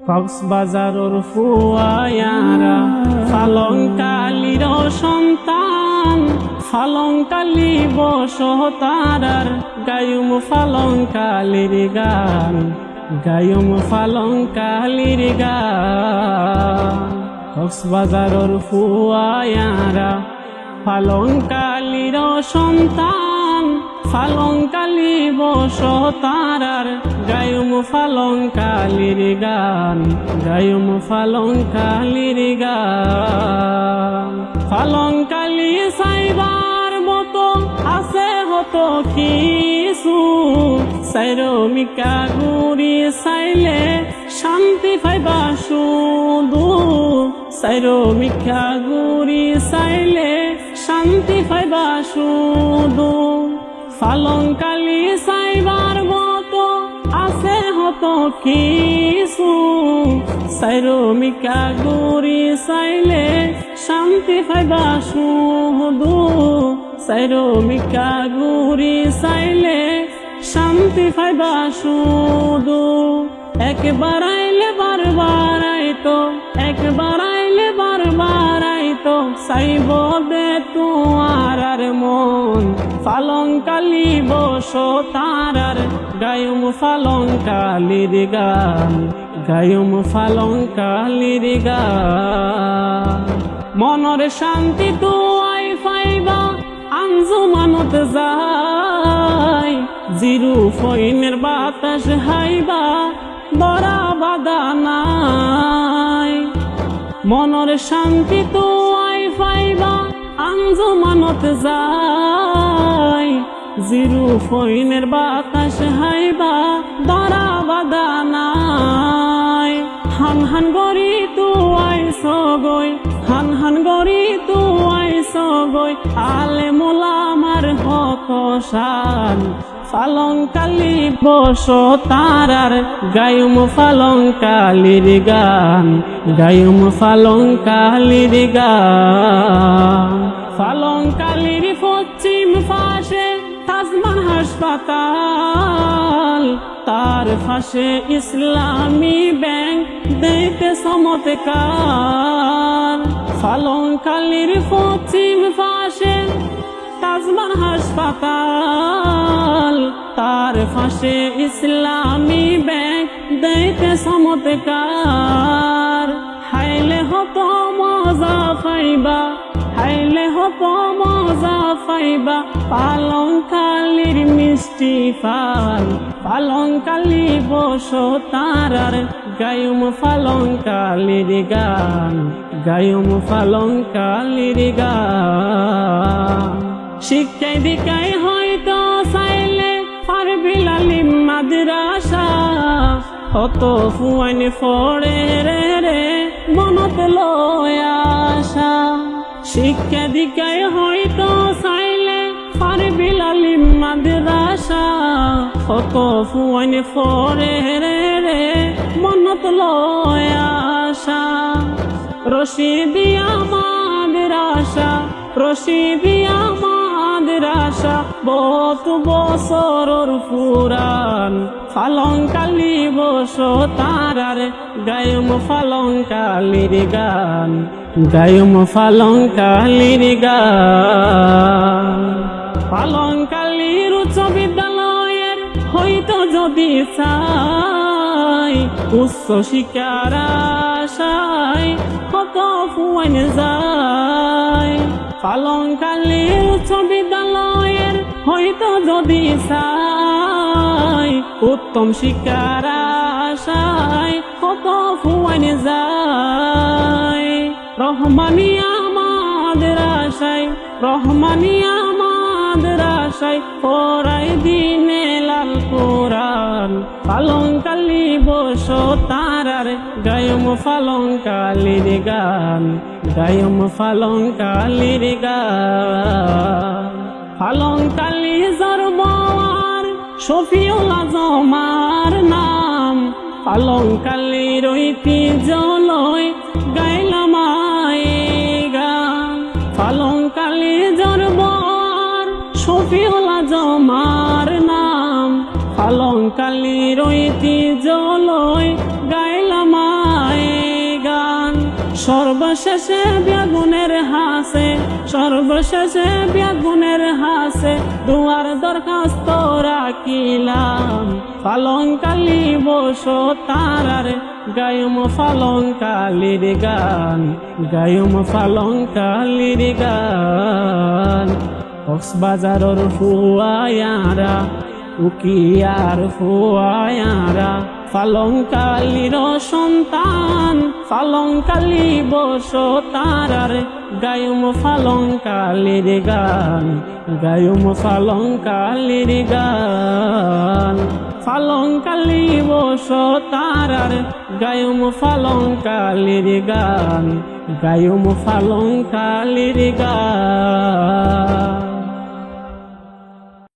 কক্সবাজারের ফুয়ায়ারা ফালংকালির সন্তান, ফালংকালি বসতারার গায়ুম ফালংকালির গান, গায়ুম ফালংকালির গান। কক্সবাজারের ফুয়ায়ারা ফালংকালির সন্তান, ফালংকালি বসতারার গায়ুম ফালংকালির গান, গায়ুম ফালংকালির গান। ফালংকালি সাইবার মতো আছে হতো কিছু, সাইরমিকা গুড়ি চাইলে শান্তি পাইবা শুধু, সাইরমিকা গুড়ি চাইলে শান্তি পাইবা শুধু। ফালংকালি সাইবার মতো আছে হতো কিছু, সাইরমিকা গুড়ি চাইলে শান্তি পাইবা শুধু, সাইরমিকা গুড়ি চাইলে শান্তি পাইবা শুধু। একবার আইলে বারবার আইতো, একবার আইলে বারবার আইতো, চাইব দে তোমার আর মন। ফালংকালি বসতারার গায়ুম ফালংকালির গান, গায়ুম ফালংকালির গান। মনের শান্তি দুয়াই পাইবা আঞ্জুমানত যাই, জিরু ফইনের বাতাস হাইবা বড়া বাধা নাই। মনের শান্তি দুয়াই পাইবা আঞ্জুমানত যাই, জিরু ফইনের বাতাস হাইবা দরা বাধা নাই। হান হান গরি তুয়াই সগই, হান হান গরি তুয়াই সগই, আলে মোলামার হত শান। ফালংকালি বসতারার গায়ুম ফালংকালির গান, গায়ুম ফালংকালির গান। ফালংকালির পশ্চিম পাশে তাজমান হাসপাতাল, তার পাশে ইসলামী ব্যাংক দেখতে চমৎকার। ফালংকালির পশ্চিম পাশে তাজমান হাসপাতাল, তার পাশে ইসলামী ব্যাংক দেখতে চমৎকার। হাইলে হত মজা পাইবা, হাইলে হত মজা পাইবা ফালংকালির মিষ্টি ফাল। ফালংকালি বসতারার গায়ুম ফালংকালির গান, গায়ুম ফালংকালির গান। শিক্ষায় দীক্ষায় হয়তো চাইলে পারবিল আলিম মাদ্রাসা, হত ফুয়াইন ফড়ে রে রে মনত লয় আশা। শিক্ষা দীক্ষায় হয়তো চাইলে পারবিল আলিম মাদ্রাসা, হত ফুয়াইন ফড়ে রে রে মনত লয় আশা। রশিদিয়া মাদ্রাসা, রশিদিয়া মাদ্রাসা বহুত বছরর পুরান। ফালংকালি বসতারার গায়ুম ফালংকালির গান, গায়ুম ফালংকালির গান। ফালংকালির উচ্চ বিদ্যালয়ের হয়তো যদি চাই, উচ্চ শিক্ষার আশায় কত ফুয়াইন যায়। ফালংকালির উচ্চ বিদ্যালয়ের হয়তো যদি চাই, উত্তম শিক্ষার আশায় কত ফুয়াইন যায়। রহমানিয়া মাদ্রাসায়, রহমানিয়া মাদ্রাসায় পড়াই দিনে লাল কোরআন। ফালংকালি বসতারার গায়ুম ফালংকালির গান, গায়ুম ফালংকালির গান। ফালংকালি জরবার শফিউল আজমার নাম, ফালংকালির ঐতিহ্য লয় গাইলাম গান। ফালংকালি জরবার শফিউল আজমার নাম, ফালংকালির ঐতিহ্য লয় গাইলাম। সর্বশেষে বেগুনের হাসে, সর্বশেষে বেগুনের হাসে দুয়ার দরখাস্ত রাখিলাম। পালংকালি বসো তারার গায়ুম পালংকালির গান, গায়ুম পালংকালির গান। কক্সবাজারের ফুয়ায়ারা উকিয়ার ফুয়ায়ারা পালংকালির সন্তান, পালংকালি বসো তারার গায়ুম পালংকালির গান, গায়ুম পালংকালির গান। পালংকালি বসো তারার গায়ুম পালংকালির গান, গায়ুম পালংকালির গান।